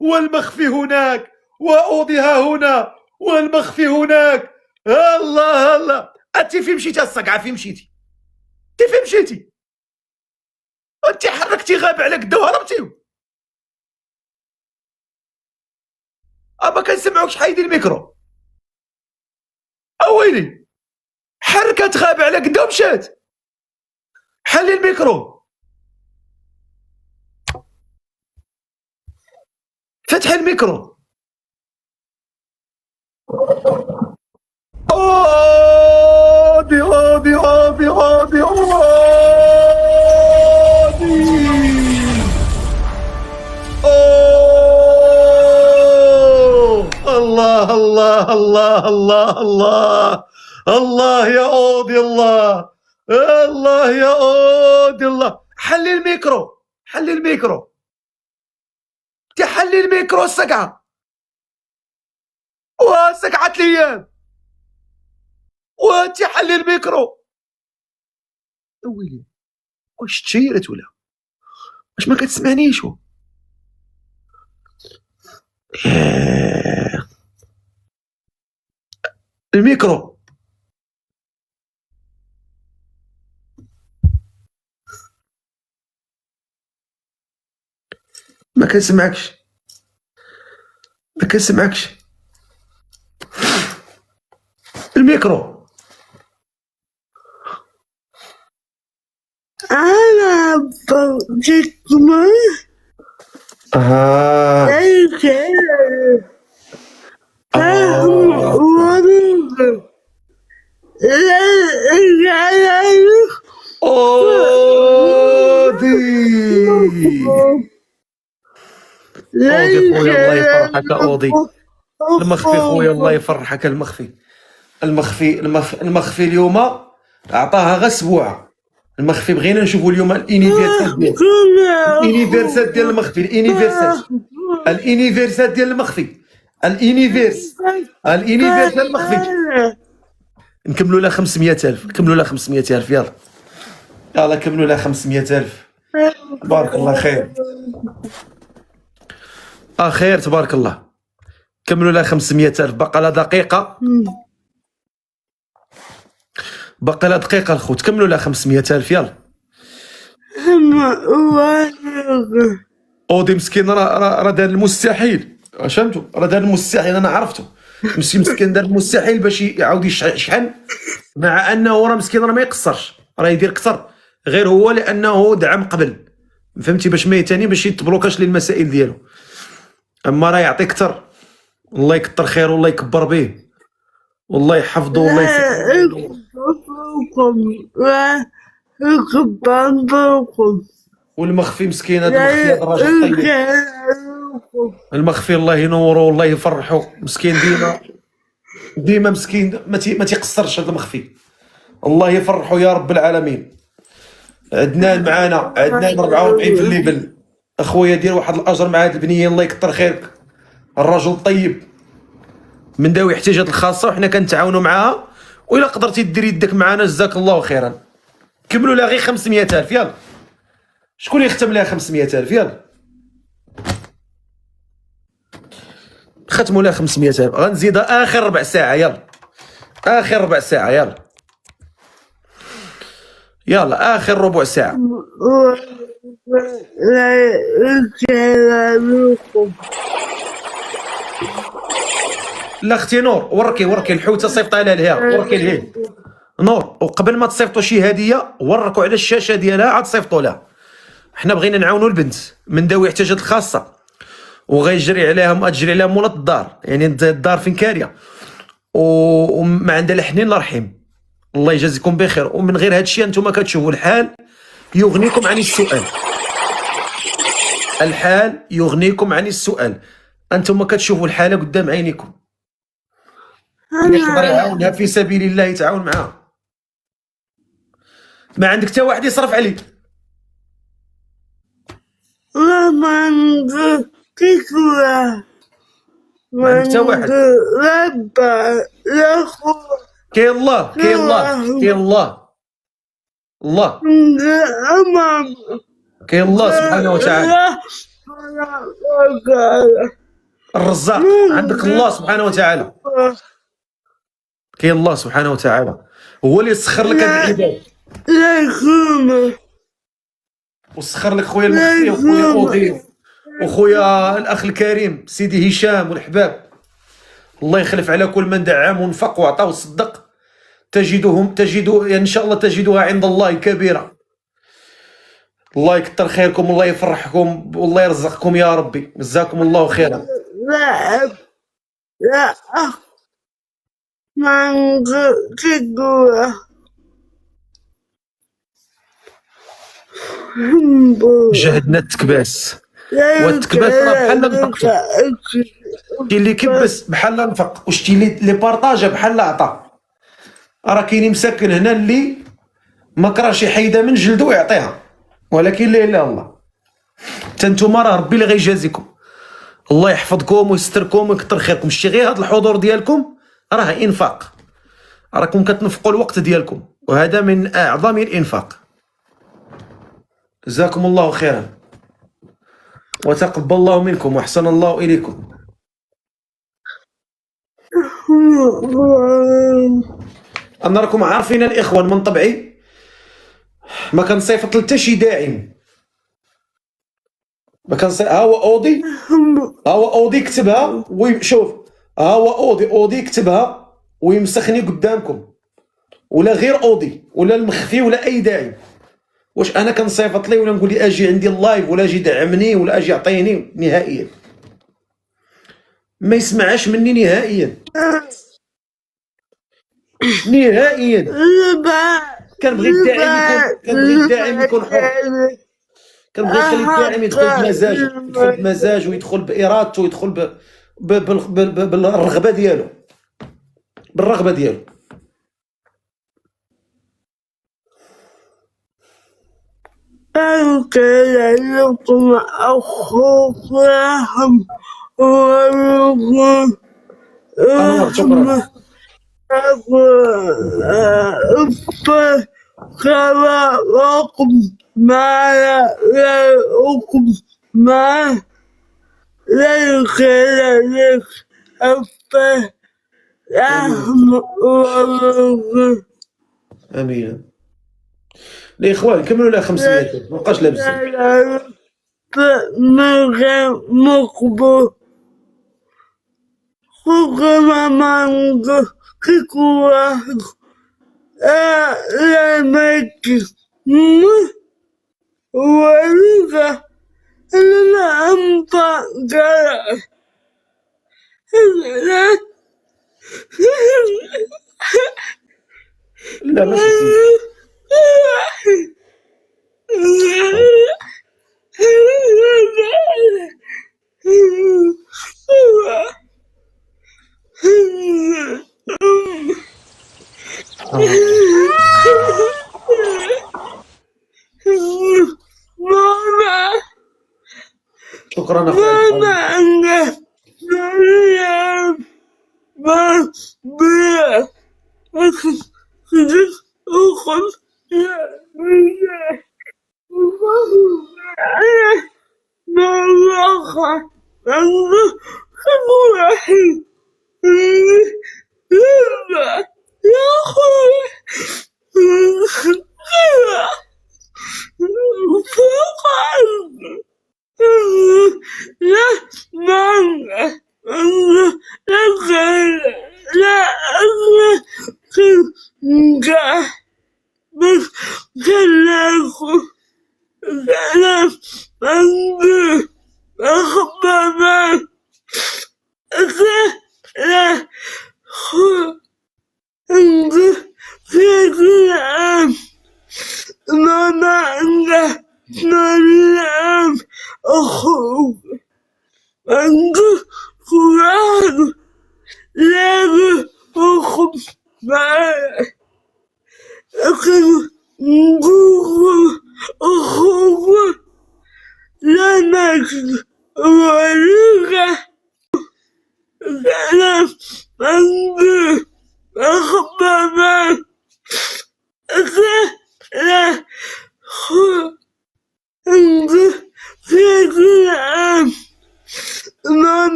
والمخفي هناك وأوضها هنا والمخفي هناك. الله الله، انت فين مشيتي الصقعه؟ فين مشيتي؟ انت فين مشيتي؟ انت حركتي غاب على قدا وهربتي. ما كنسمعوكش، حيدي الميكرو. اويلي، حركت غاب على قدا ومشات. حلي الميكرو. فتح الميكرو. أودي أودي أودي أودي أودي. الله الله الله الله الله الله يا أودي، الله الله يا أودي الله. حلي الميكرو، حلي الميكرو، تحلي الميكرو السقعة. وسقعة الأيام وانت حلي الميكرو. ويلي، واش تشيرت ولا واش ما كتسمعنيش؟ الميكرو. ما كنسمعكش، ما كنسمعكش. الميكرو. أنا بجيكما أودي خويا الله يفرحك أودي. المخفي خويا الله يفرحك. المخفي اليوم عطاها غير اسبوعه. المخفي بغينا نشوفوا اليوم الانيفيرسال ديال المخفي. الانيفيرسال ديال المخفي. الانيفيرسال المخفي. نكملوا لها 500,000. كملوا لها 500,000. يلا يلا كملوا لها 500,000. تبارك الله خير. خير تبارك الله. كملوا لها 500,000. بقى لها دقيقة. بقى لها دقيقة الخوت. كملوا لها 500,000. يلا. أودي مسكين راه دار المستحيل. فهمتوا؟ راه دار المستحيل. أنا عرفته. مسكين دار المستحيل باش يعاود يشحن، مع أنه راه مسكين راه ما يقصرش، راه يدير كثر، غير هو لأنه دعم قبل. فهمتي؟ باش ما يتاني باش يتبلوكاش للمسائل ديالو. أما راه يعطي كثر. الله يكثر خيره والله يكبر به والله يحفظه والله والمخفي مسكين هذا المخفي هذا الراجل طيب. المخفي الله ينوره والله يفرحه. مسكين ديما مسكين ما تيقصرش هذا المخفي. الله يفرحه يا رب العالمين. عدنان معانا، عدنان 44 في الليفل. اخويا دير واحد الاجر مع هذه البنيه الله يكثر خيرك. الرجل طيب من ذوي الاحتياجات الخاصه وحنا كنتعاونوا معاها. وإلا قدرتي دير يدك معانا جزاك الله خيرا. كملوا لها غير 500,000. يلا شكون يختم لها 500,000؟ يلا ختموا لها 500,000. غنزيدها اخر ربع ساعه. يلا اخر ربع ساعه. يلا يلا اخر ربع ساعه. لا اختي نور وركي الحوته صيفطها لها الهيا. وركي الهيا نور. وقبل ما تصيفطوا شي هديه وركوا على الشاشه ديالها عاد صيفطوا لها. حنا بغينا نعاونوا البنت من ذوي الاحتياجات الخاصه وغيجري عليهم اجري عليهم مولات الدار. يعني الدار فين كاريه وما عندها لا حنين لا رحيم. الله يجازيكم بخير. ومن غير هذا الشيء انتم كتشوفوا الحال يغنيكم عن السؤال. الحال يغنيكم عن السؤال. انتم كتشوفوا الحاله قدام عينيكم. اللي يقدر يعاونها في سبيل الله يتعاون معاها. ما عندك حتى واحد يصرف عليك. ما عندك حتى واحد. كاين الله الله كاين الله سبحانه وتعالى. الرزاق عندك الله سبحانه وتعالى، كاين الله سبحانه وتعالى هو اللي يسخر لك هاد العباد، وسخر لك خويا المخفي وخويا اودي وخويا الاخ الكريم سيدي هشام والحباب. الله يخلف على كل من دعم وانفق وعطى وصدق، تجدوا ان شاء الله تجدوها عند الله كبيره. الله يكثر خيركم والله يفرحكم والله يرزقكم يا ربي، جزاكم الله خيرا. لا ما نقدر جهدنا التكباس، والتكباس راه بحال نفقتو، شتي اللي كبس بحال نفق، وشتي اللي بارطاجا بحال عطا. راه كاينين مساكن هنا اللي ما كراش يحيدها من جلدو ويعطيها، ولكن لا اله الا الله. حتى نتوما راه ربي اللي غيجازيكم، الله يحفظكم ويستركم ويكثر خيركم. شتي غير هذا الحضور ديالكم راه انفاق، راكم كتنفقوا الوقت ديالكم، وهذا من اعظم الانفاق. جزاكم الله خيرا وتقبل الله منكم واحسن الله اليكم. انا راكم عارفين الاخوان من طبعي ما كنصيفط حتى شي داعم، ما كنصيفط. ها هو اودي كتبها وشوف، ها هو اودي كتبها ويمسخني قدامكم، ولا غير اودي ولا المخفي ولا اي داعم. واش انا كنصيفط ليه ولا نقول لي اجي عندي اللايف ولا اجي دعمني ولا اجي عطيني؟ نهائيا ما يسمعش مني نهائيا نهائيا. كنبغي الداعم يكون حر، كنبغي نخلي الداعم يدخل بمزاجه، يدخل بمزاجه ويدخل بارادته ويدخل بالرغبه ديالو، بالرغبه ديالو. كان لكم أخوكم ولكم فخلقكم ما لكم ما ليس لك امين. الاخوان كملوا لها 500 ما بقاش لابس من غير مقبول خوكما مانجو كيكوا لا ميكي ولغا أنا أمبا جرى لا ماشي شكرا اخويا.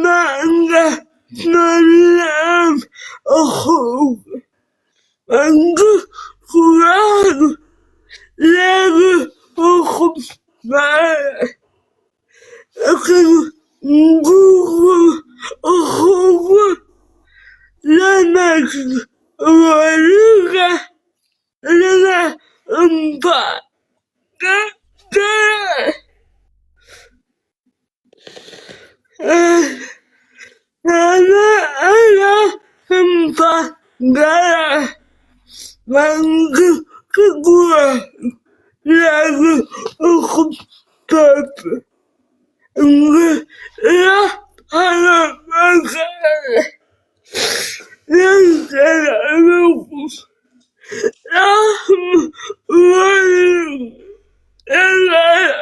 عندك نعم أخوك عندك قرآن لابد أخوك معك لكن نقول أخوك لا نجد وليك لنا انبع أنا انبع من كقوة لكن أخوك باب لا أنا مكان ليس لكم رحم ولي إلا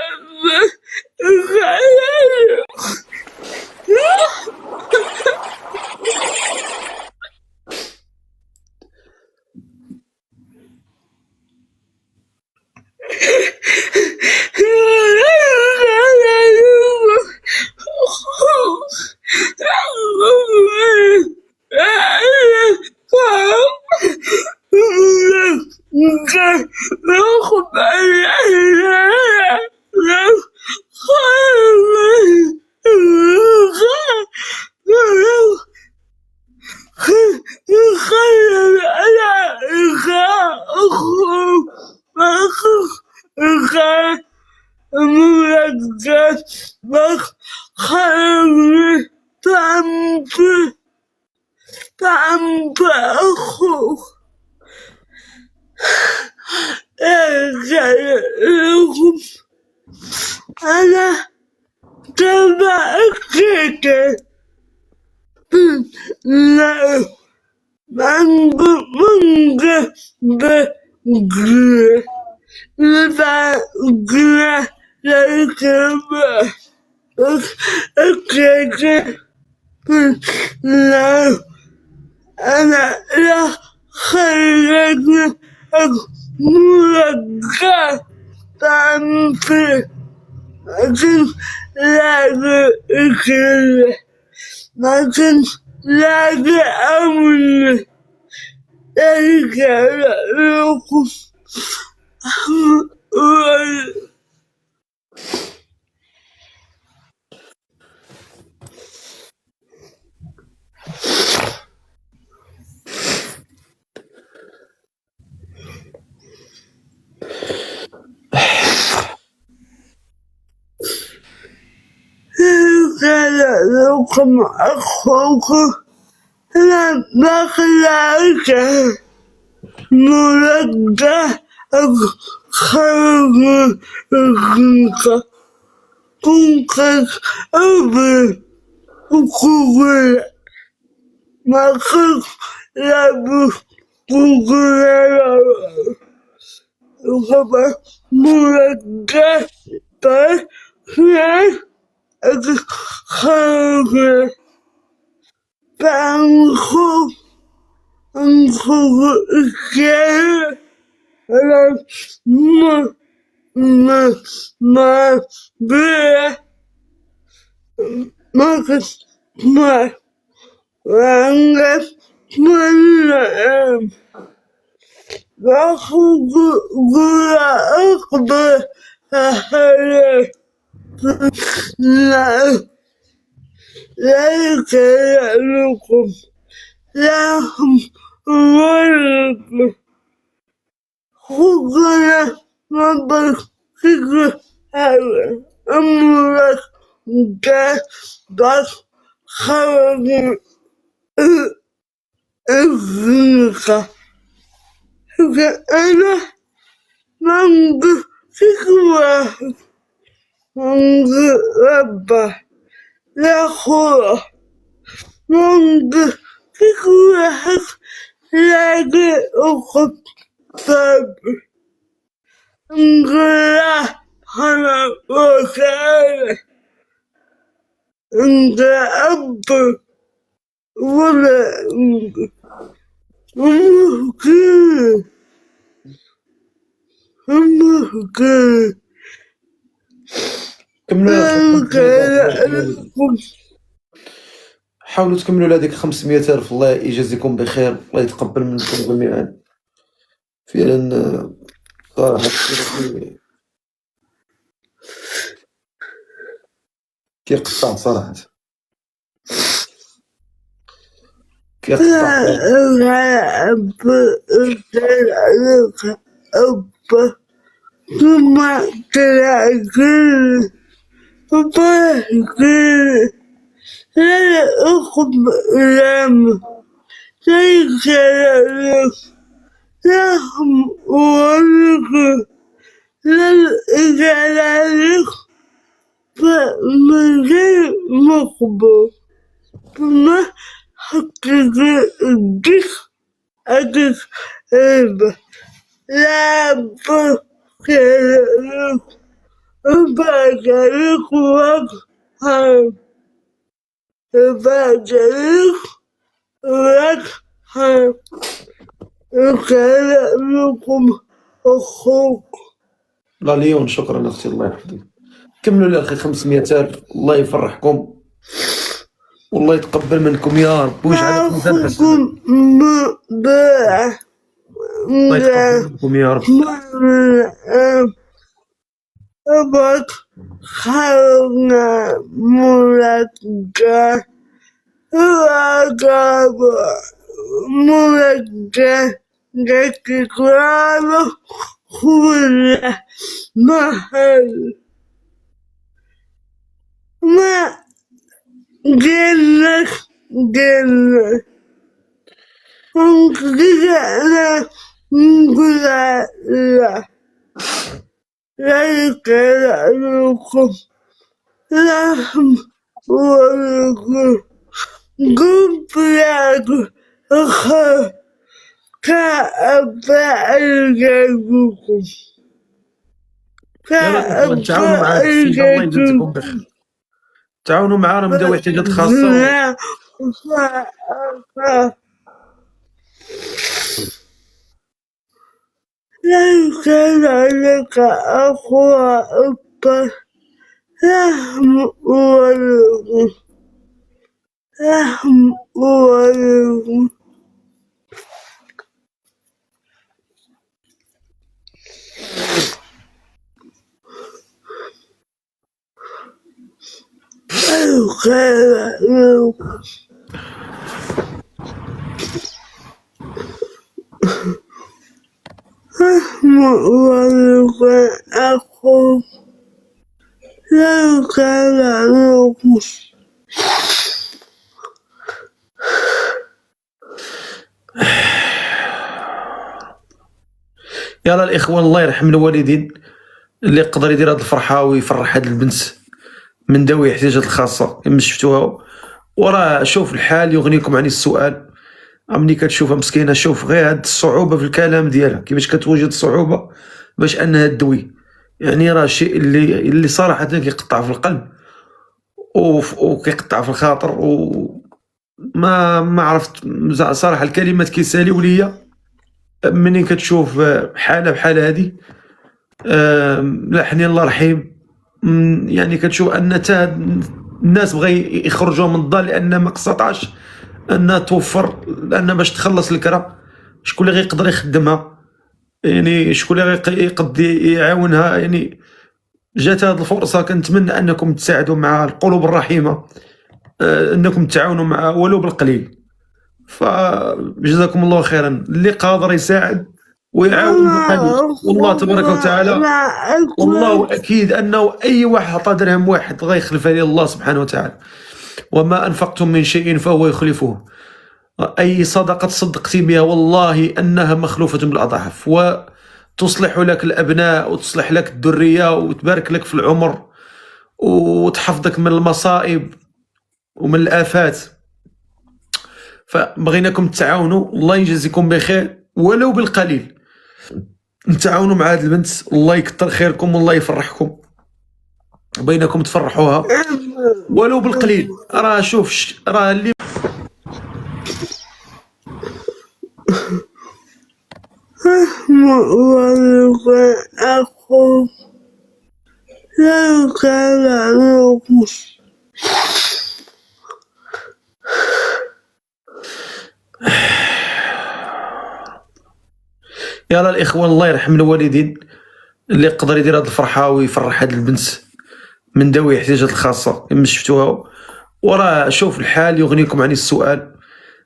تعمت أخوك أنا تبعك لا منك بقرة لبقرة لكما أكيد لا أنا لا خيرك مرقى تعمل لكن لا أكل لكن لا أمن ذلك لكم كان لكم أخوك لا بخلاك مرقى خيرك كنت أبي وكوكولا ما كنت لابد كوكولا وكما مرقى بخلاك خيرك بأنخو الكلام على ما بيه ما كسمع وعنك من وأخو قول أقبل أهلي لا ذلك لكم لهم ولكم خذنا ربك فكرة هذا أمرك بس خرج الفرقة فأنا من فكرة من ربه لا خير من فكرة لا أخذ باب لا أنا وكان أنت أب ولا ممكن كملوا حاولوا تكملوا لهذيك 500,000. الله يجازيكم بخير، الله يتقبل منكم جميعا. فعلا صراحة كيقطع صراحة، كيقطع. ثم تلاقي لا أقبل ليس لهم ولك للإجلال فمن غير مقبول ثم حقق الجسم أجسب لا بكر بكرك وقهر بكرك وقهر كلامكم أخوك. لا ليون شكرا اختي، الله يحفظك. كملوا يا اخي 500,000، الله يفرحكم والله يتقبل منكم يا رب ويجعلك ميزان حسنات. الله يتقبل منكم يا رب. أبك خلنا مرجع وعقاب مرجع تكرار كل محل ما جنك جنك انقذنا نقول لا لا كلامكم لهم ولكم قبلك أخر كأبعدكم تعاونوا مع هاد السيدة الله يجازيكم بخير، تعاونوا معانا من ذوي احتياجات خاصة. لو كان لك أخوة أكبر لهم ولكم لو كان لكم ولكم أخو لو كان لكم يلا الاخوان الله يرحم الوالدين اللي يقدر يدير هاد الفرحه ويفرح هاد البنت من ذوي الاحتياجات الخاصه كما شفتوها. وراه شوف الحال يغنيكم عن السؤال. ملي كتشوفها مسكينه، شوف غير هاد الصعوبه في الكلام ديالها، كيفاش كتوجد صعوبه باش انها تدوي. يعني راه شيء اللي صراحه كيقطع في القلب وكيقطع في الخاطر. وما عرفت صراحه الكلمات كيساليو ليا منين كتشوف حاله بحال هذه. لا حنين الله رحيم. يعني كتشوف ان تا الناس بغى يخرجوا من الدار لان ما استطاعش انها توفر، لان باش تخلص الكرا شكون اللي غيقدر يخدمها، يعني شكون اللي غيقدر يعاونها. يعني جات هذه الفرصه، كنتمنى انكم تساعدوا مع القلوب الرحيمه، انكم تعاونوا مع ولو بالقليل. فجزاكم الله خيرا. اللي قادر يساعد ويعاون بالقليل والله تبارك وتعالى، والله اكيد انه اي واحد عطى درهم واحد غيخلف عليه الله سبحانه وتعالى. وما انفقتم من شيء فهو يخلفه. اي صدقه تصدقتي بها والله انها مخلوفه بالاضعاف، وتصلح لك الابناء وتصلح لك الذريه وتبارك لك في العمر وتحفظك من المصائب ومن الآفات. فبغيناكم تعاونوا، الله يجزيكم بخير ولو بالقليل. نتعاونوا مع هذه البنت، الله يكثر خيركم والله يفرحكم. بينكم تفرحوها ولو بالقليل. راه شوف راه اللي أخو لو كان لكم يلا الاخوان الله يرحم الوالدين اللي يقدر يدير هذه الفرحه ويفرح هذه البنت من ذوي الاحتياجات الخاصه كما شفتوها. وراه شوف الحال يغنيكم عن السؤال.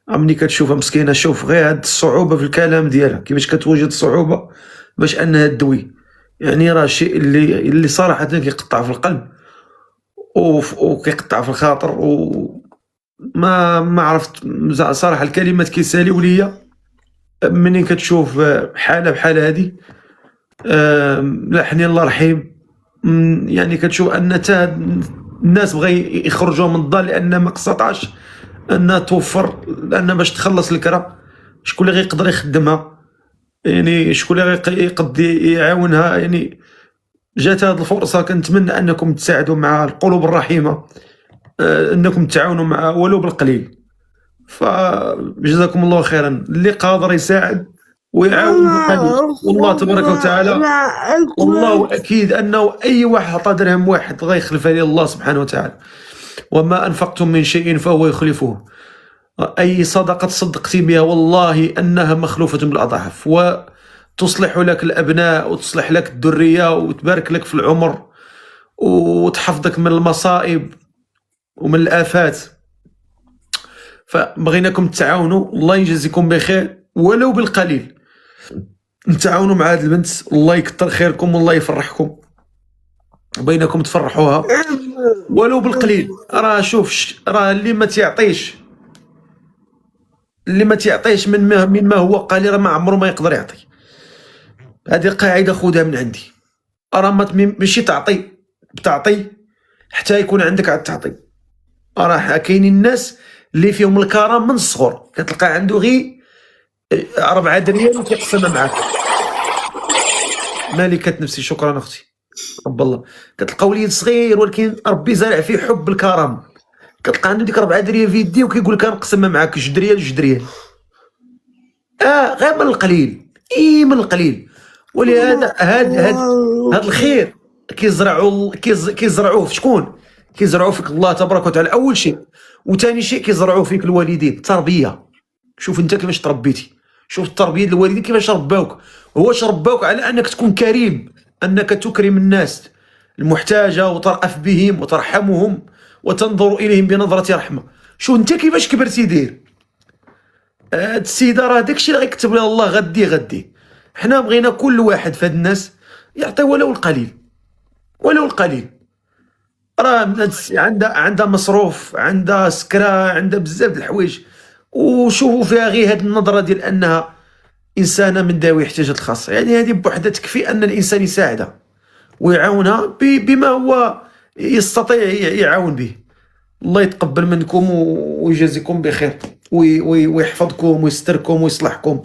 ملي كتشوفها مسكينه شوف غير هاد الصعوبه في الكلام ديالها كيفاش كتوجد صعوبه باش انها تدوي. يعني راه شيء اللي صراحه كيقطع في القلب وكيقطع في الخاطر. وما عرفت صراحه الكلمات كيساليو ليا منين كتشوف حاله بحال هذه. لا حنين الله رحيم. يعني كتشوف ان تا الناس بغى يخرجوا من الدار لان ما استطاعش انها توفر، لان باش تخلص الكرا شكون اللي غيقدر يخدمها؟ يعني شكون اللي غيقدر يعاونها؟ يعني جات هذه الفرصه كنتمنى انكم تساعدوا مع القلوب الرحيمه، انكم تعاونوا مع ولو بالقليل. فجزاكم الله خيرا اللي قادر يساعد ويعاون بالقليل. والله تبارك وتعالى والله اكيد انه اي واحد عطى درهم واحد غيخلف عليه الله سبحانه وتعالى. وما انفقتم من شيء فهو يخلفه. اي صدقه تصدقتي بها والله انها مخلوفه بالاضعاف، وتصلح لك الابناء وتصلح لك الذريه وتبارك لك في العمر وتحفظك من المصائب ومن الآفات. فبغيناكم تعاونوا الله يجزيكم بخير ولو بالقليل. نتعاونوا مع هذه البنت الله يكثر خيركم والله يفرحكم. بينكم تفرحوها ولو بالقليل. راه شوف راه اللي ما تعطيش من ما هو قليل راه ما عمره ما يقدر يعطي. هذه قاعده خذها من عندي. راه ماشي تعطي حتى يكون عندك عاد تعطي. راه كاينين الناس اللي فيهم الكرم من الصغر كتلقى عنده غير 4 دريال وكيقسمها معاك. مالكة نفسي شكرا اختي رب الله. كتلقى وليد صغير ولكن ربي زارع فيه حب الكرم، كتلقى عنده ديك 4 دريال في يديه وكيقول لك نقسمها معاك 2 دريال 2 دريال. غير من القليل من القليل. ولهذا هذا الخير كيزرعوه في شكون؟ كيزرعوه فيك الله تبارك وتعالى اول شيء، وثاني شيء كيزرعوه فيك الوالدين. التربيه شوف انت كيفاش تربيتي، شوف التربيه ديال الوالدين كيفاش رباوك. واش رباوك على انك تكون كريم، انك تكرم الناس المحتاجه وترأف بهم وترحمهم وتنظر اليهم بنظره رحمه. شوف انت كيفاش كبرتي دير. هاد السيده راه داكشي اللي غيكتب لها الله غدي. حنا بغينا كل واحد في هاد الناس يعطي ولو القليل ولو القليل. راه عندها مصروف، عندها سكرة، عندها بزاف د الحوايج، وشوفوا فيها غير هاد النظره ديال انها انسانه من ذوي الاحتياجات الخاصه. يعني هذه بوحدها تكفي ان الانسان يساعدها ويعاونها بما هو يستطيع يعاون به. الله يتقبل منكم ويجازيكم بخير ويحفظكم ويستركم ويصلحكم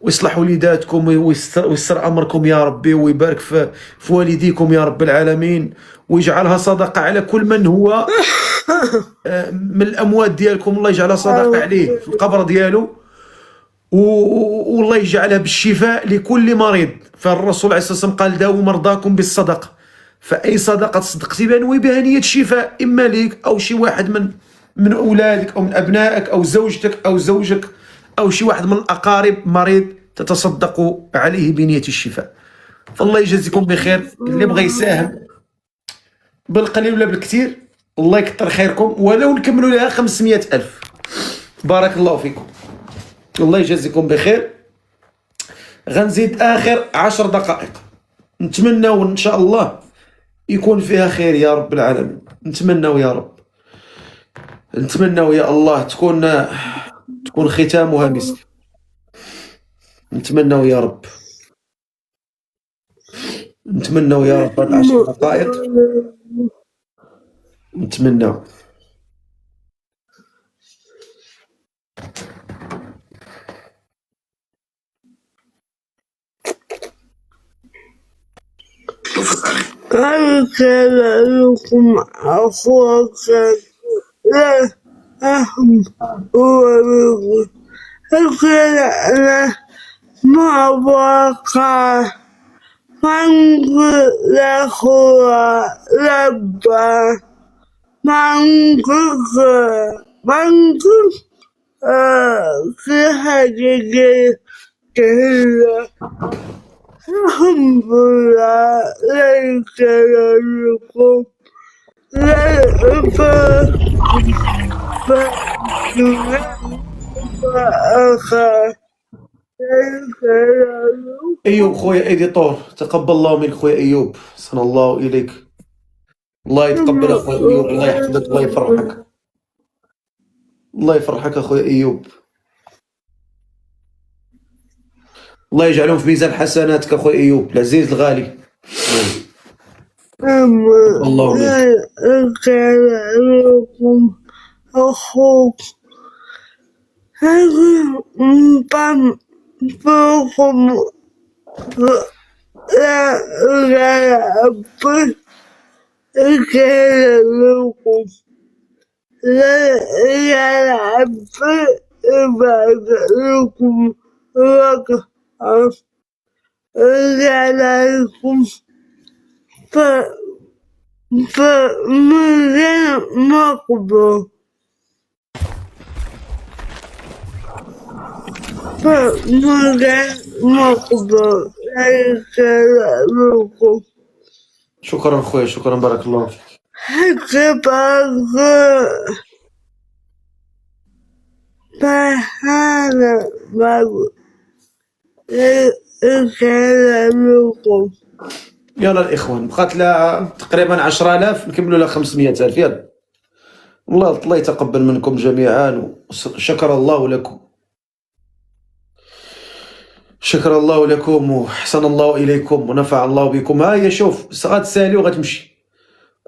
ويصلح وليداتكم ويسر امركم يا ربي، ويبارك في والديكم يا رب العالمين، ويجعلها صدقه على كل من هو من الاموات ديالكم. الله يجعلها صدقه عليه في القبر ديالو، والله يجعلها بالشفاء لكل مريض. فالرسول عليه الصلاه والسلام قال داووا مرضاكم بالصدقه. فاي صدقه تصدقتي بها نوي بها نيه شفاء، اما ليك او شي واحد من اولادك او من ابنائك او زوجتك او زوجك او شي واحد من الاقارب مريض تتصدق عليه بنيه الشفاء. فالله يجزيكم بخير. اللي بغى يساهم بالقليل ولا بالكثير الله يكثر خيركم، ولو نكملوا لها 500,000 بارك الله فيكم. الله يجزيكم بخير. غنزيد اخر 10 دقائق، نتمناو ان شاء الله يكون فيها خير يا رب العالمين. نتمناو يا رب، نتمناو يا الله تكون ختامها مسك. نتمناو يا رب، نتمناو يا رب هاد 10 دقائق نتمناو. هل كان لكم أخوة لا أهم هو منكم؟ هل كان أنا ما وقع من الأخوة لبا من في حقيقة كلا الحمد لله ليس لكم لا فأخا ليس لكم ايوب خويا اديتور، تقبل الله منك خويا ايوب، صلى الله اليك. الله يتقبل اخويا ايوب، الله يحفظك، الله يفرحك، الله يفرحك اخويا ايوب، الله يجعلهم في ميزان حسناتك اخويا ايوب العزيز الغالي. الله عليك. كان لكم أخوك بام فوقكم لا أبد كان لكم لا أبد بعد لكم ركعة لكم فمن غير مقبول فمن غير مقبول ليس لكم شكرا خويا، شكرا، بارك الله فيك. حتى فهذا بعض ليس لكم. يلا الاخوان، بقات لها تقريبا 10,000، نكملوا لها 500,000. يلا الله يتقبل منكم جميعا، وشكر الله لكم، شكر الله لكم، وحسن الله اليكم، ونفع الله بكم. ها هي شوف، بس غتسالي وغتمشي.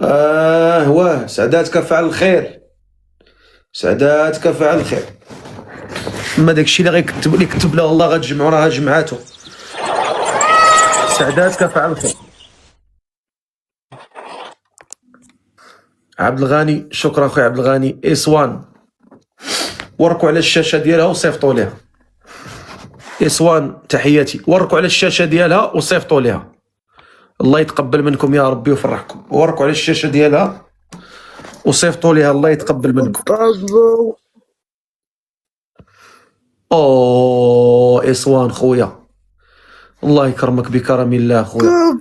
واه سعداتك فعل الخير، سعداتك فعل الخير. اما داكشي اللي كتب له الله غتجمعوا راه جمعاتو. سعداتك فعل الخير. عبد الغني، شكرا اخويا عبد الغني. اسوان، وركوا على الشاشه ديالها وصيفطوا ليها. اسوان تحياتي، وركوا على الشاشه ديالها وصيفطوا ليها. الله يتقبل منكم يا ربي ويفرحكم. وركوا على الشاشه ديالها وصيفطوا ليها، الله يتقبل منكم. اسوان خويا، الله يكرمك بكرم الله خويا،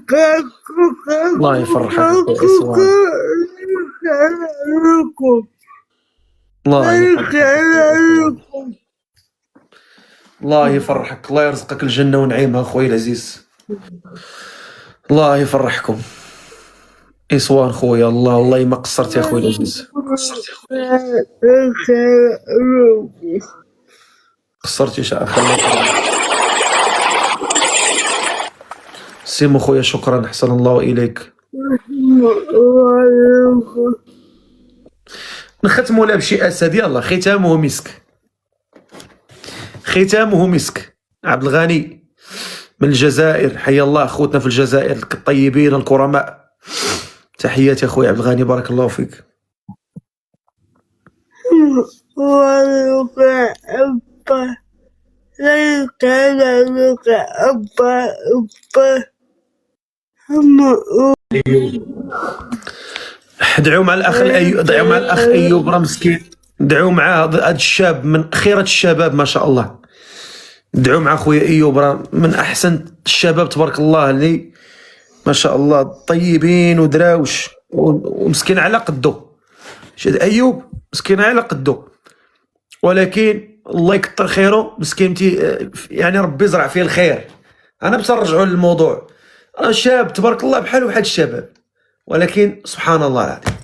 الله يفرحك يا اسوان، الله يفرحك، الله يفرحك، الله يرزقك الجنه ونعيمها خويا العزيز، الله يفرحكم. اسوان خويا، الله ما قصرت يا خويا العزيز، قصرتي شا خليك. سيمو خويا شكرا، احسن الله اليك. نختموا لها بشي اسد، يلا ختامه مسك، ختامه مسك. عبد الغني من الجزائر، حيا الله اخوتنا في الجزائر الطيبين الكرماء، تحياتي اخويا عبد الغني، بارك الله فيك. دعوا مع الاخ ايوب، دعوا مع الاخ ايوب راه مسكين، دعوا معاه هذا الشاب من خيرة الشباب ما شاء الله. دعوا مع خويا ايوب، راه من احسن الشباب تبارك الله، اللي ما شاء الله طيبين ودراوش، ومسكين على قدو. شاد ايوب مسكين على قدو، ولكن الله يكثر خيره مسكين، يعني ربي يزرع فيه الخير. انا باش نرجعوا للموضوع، راه شاب تبارك الله بحال واحد الشباب، ولكن سبحان الله العظيم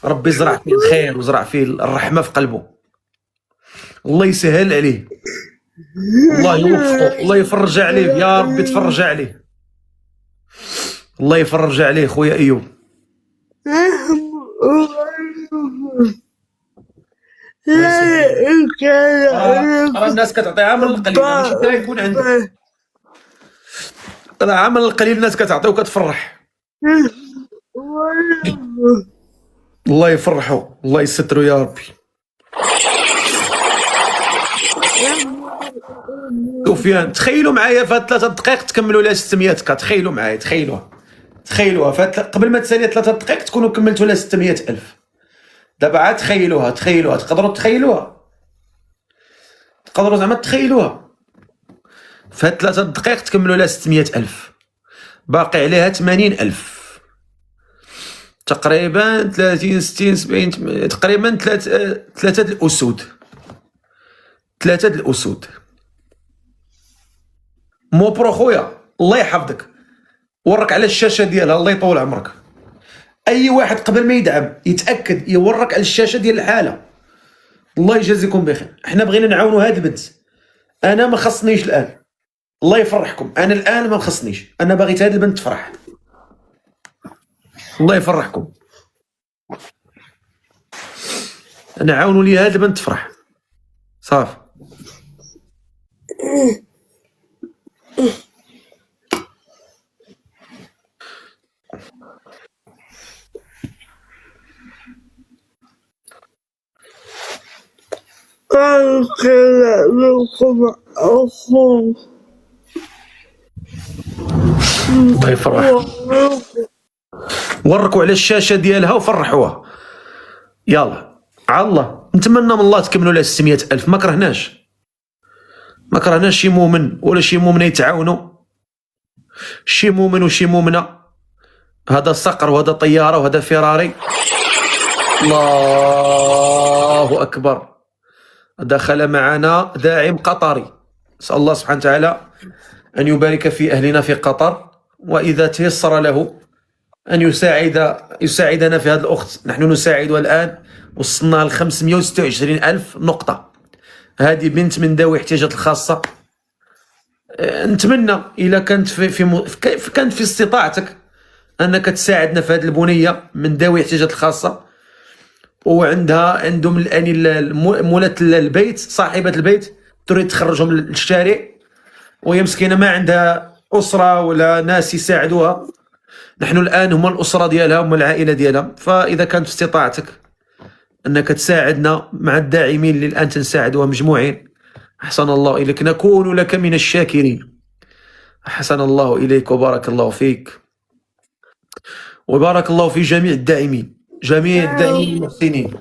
ربي يزرع فيه الخير وزرع فيه الرحمه في قلبه. الله يسهل عليه، الله يوفقه، الله يفرج عليه، يا ربي تفرج عليه، الله يفرج عليه خويا ايوب. راه الناس كتعطي عامل القليل، ماشي حتى يكون عندك، راه عامل القليل الناس كتعطي وكتفرح. الله يفرحوا، الله يستروا يا ربي. سفيان، تخيلوا معايا في 3 دقائق تكملوا لها 600,000. تخيلوا معايا، تخيلوها قبل ما تسالي 3 دقائق تكونوا كملتوا لها 600,000. دابا عاد تخيلوها، تقدروا تخيلوها، تقدروا زعما تخيلوها في هاد 3 دقائق تكملوا لها 600,000، باقي عليها 80,000 تقريبا. 30 60 70 تقريبا 3 الأسود. 3 الأسود. مو برو خويا الله يحفظك، ورك على الشاشه ديالها الله يطول عمرك. اي واحد قبل ما يدعم يتاكد يورك على الشاشه ديال الحاله. الله يجازيكم بخير. احنا بغينا نعاونوا هاد البنت. انا ما خصنيش الان، الله يفرحكم، انا الان ما خصنيش، انا باغيت هاد البنت تفرح. الله يفرحكم، انا عاونوا لي هاد البنت تفرح صافي. كان كلامكم أخو الله يفرح. وركوا على الشاشه ديالها وفرحوها. يلا على الله، نتمنى من الله تكملوا لها 600,000. ما كرهناش، ما كرهناش شي مؤمن ولا شي مؤمنه يتعاونوا، شي مؤمن وشي مؤمنه. هذا صقر وهذا طياره وهذا فيراري. الله اكبر. دخل معنا داعم قطري، نسال الله سبحانه وتعالى ان يبارك في اهلنا في قطر، واذا تيسر له ان يساعدنا في هذه الاخت. نحن نساعدها الان، وصلنا ل 526,000 نقطه. هذه بنت من ذوي الاحتياجات الخاصه. نتمنى اذا كانت كانت في استطاعتك انك تساعدنا في هذه البنيه من ذوي الاحتياجات الخاصه، عندهم الان مولات البيت، صاحبه البيت تريد تخرجهم للشارع، وهي مسكينه ما عندها اسره ولا ناس يساعدوها. نحن الان هما الاسره ديالها، هما العائله ديالها. فاذا كانت في استطاعتك انك تساعدنا مع الداعمين اللي الان تنساعدوها مجموعين، احسن الله اليك، نكون لك من الشاكرين. احسن الله اليك وبارك الله فيك، وبارك الله في جميع الداعمين، جميع الداعمين المحسنين.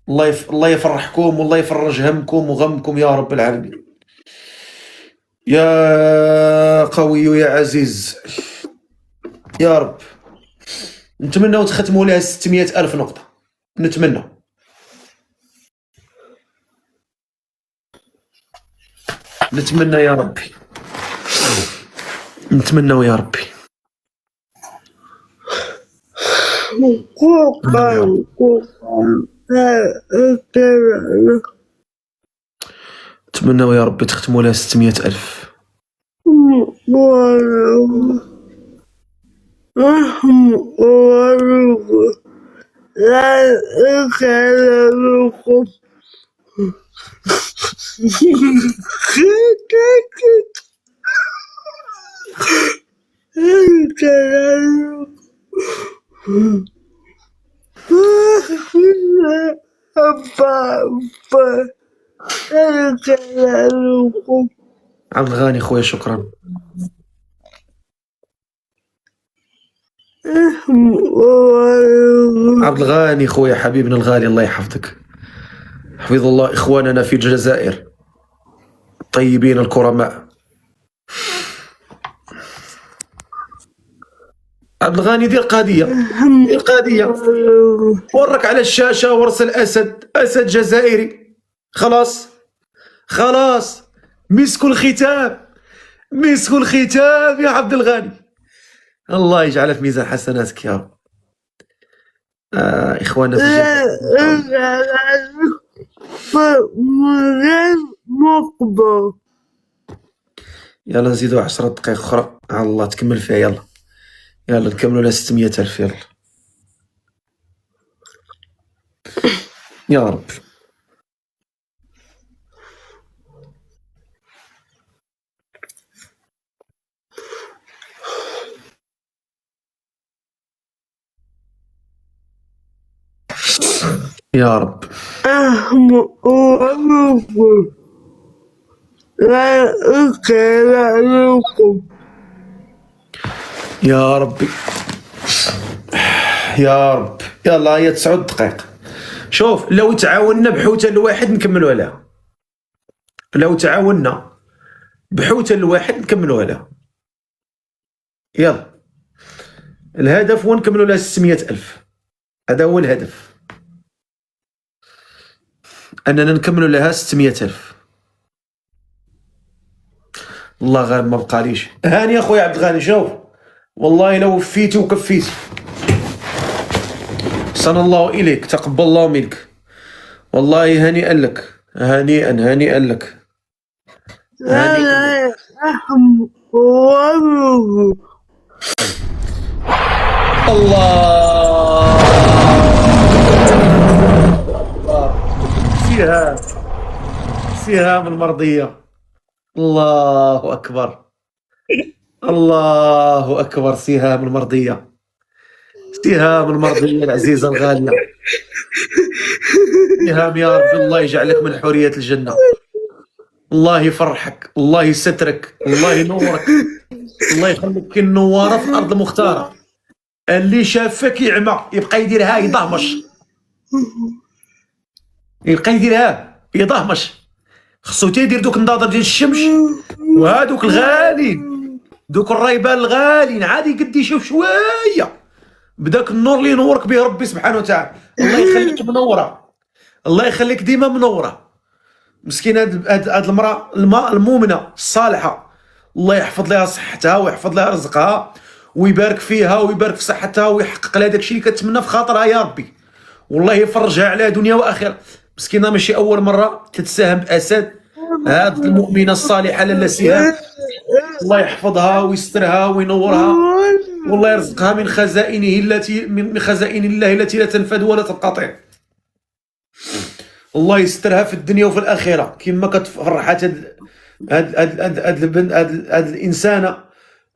الله يفرحكم، والله يفرج همكم وغمكم يا رب العالمين. يا قوي يا عزيز يا رب. نتمنى تختموا لها 600,000 نقطة، نتمنى. نتمنى يا ربي، نتمنى يا ربي. نتمنى يا ربي تختموا لها 600,000. لا كلامكم عبد الغاني خويا شكرا. عبد الغاني خويا حبيبنا الغالي الله يحفظك، حفظ الله إخواننا في الجزائر الطيبين الكرماء. عبد الغاني دير قضية، دير قضية، ورك على الشاشة ورسل أسد جزائري. خلاص خلاص، مسكوا الختام، مسكوا الختام يا عبد الغاني. الله يجعلها في ميزان حسناتك يا رب. إخواننا في مقبل. يلا نزيدوا 10 دقائق أخرى على الله تكمل فيها. يلا يلا نكملوا لها 600,000. يلا يا رب. يا رب. لا كلامكم يا ربي يا رب. يلا هي 9 دقائق. شوف لو تعاوننا بحوته الواحد نكملوا لها، لو تعاوننا بحوته الواحد نكملوها لها. يلا الهدف هو نكملوا لها 600,000. هذا هو الهدف، اننا نكملوا لها 600,000. الله غير ما بقاليش. هاني اخويا عبد الغني، شوف والله لو وفيتي وكفيتي. احسن الله اليك، تقبل الله منك، والله هنيئا لك، هنيئا هنيئا لك. لا أحب والله. الله سهام، سهام المرضية. الله أكبر، الله أكبر. سهام المرضية، سهام المرضية العزيزة الغالية. سهام يا رب الله يجعلك من حورية الجنة، الله يفرحك، الله يسترك، الله ينورك، الله يخليك النوارة في الأرض المختارة. اللي شافك يعمى يبقى يديرها يضهمش، يبقى يديرها يضهمش. خصو تيدير دوك النظاظر ديال الشمس وهادوك الغالين، دوك الريبان الغالين، عادي قد يشوف شويه بداك النور اللي ينورك به ربي سبحانه وتعالى. الله يخليك منوره، الله يخليك ديما منوره. مسكين هاد المراه المؤمنه الصالحه، الله يحفظ لها صحتها ويحفظ لها رزقها ويبارك فيها ويبارك في صحتها ويحقق لها داكشي اللي كتمنى في خاطرها يا ربي، والله يفرجها على دنيا واخره. مسكينه ماشي اول مره تتساهم باسد هاد المؤمنه الصالحه لاله سهام، الله يحفظها ويسترها وينورها، والله يرزقها من خزائنه التي من خزائن الله التي لا تنفد ولا تنقطع. الله يسترها في الدنيا وفي الاخره كما كتفرحات هاد الانسانه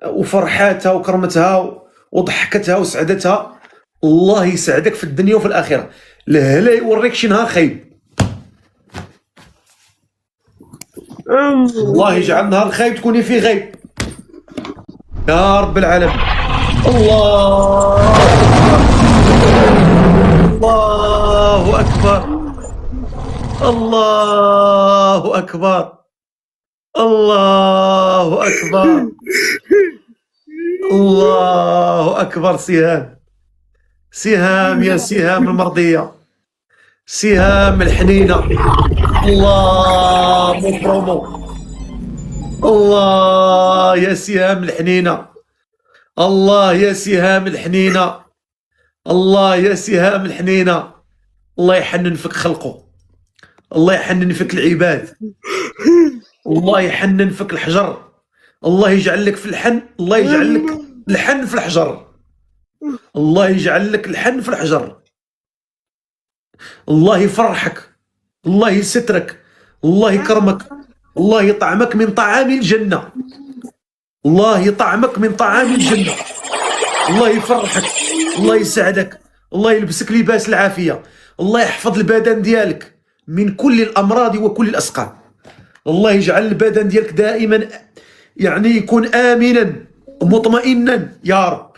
وفرحاتها وكرمتها وضحكتها وسعدتها. الله يسعدك في الدنيا وفي الاخره، لهلا يوريك شي نهار خايب. الله يجعل نهار خايب تكوني فيه غيب يا رب العالمين. الله الله اكبر، الله اكبر، الله اكبر، الله اكبر. سهام، سهام يا سهام المرضية، سهام الحنينة. الله مكرمو، الله يا سهام الحنينة، الله يا سهام الحنينة، الله يا سهام الحنينة. الله يحنن فيك خلقه، الله يحنن فيك العباد، الله يحنن فيك الحجر، الله يجعل لك في الحن، الله يجعل لك الحن في الحجر، الله يجعل لك الحن في الحجر. الله يفرحك، الله يسترك، الله يكرمك، الله يطعمك من طعام الجنة، الله يطعمك من طعام الجنة، الله يفرحك، الله يسعدك، الله يلبسك لباس العافية، الله يحفظ البدن ديالك من كل الأمراض وكل الأسقام. الله يجعل البدن ديالك دائما يعني يكون آمنا مطمئنا يا رب.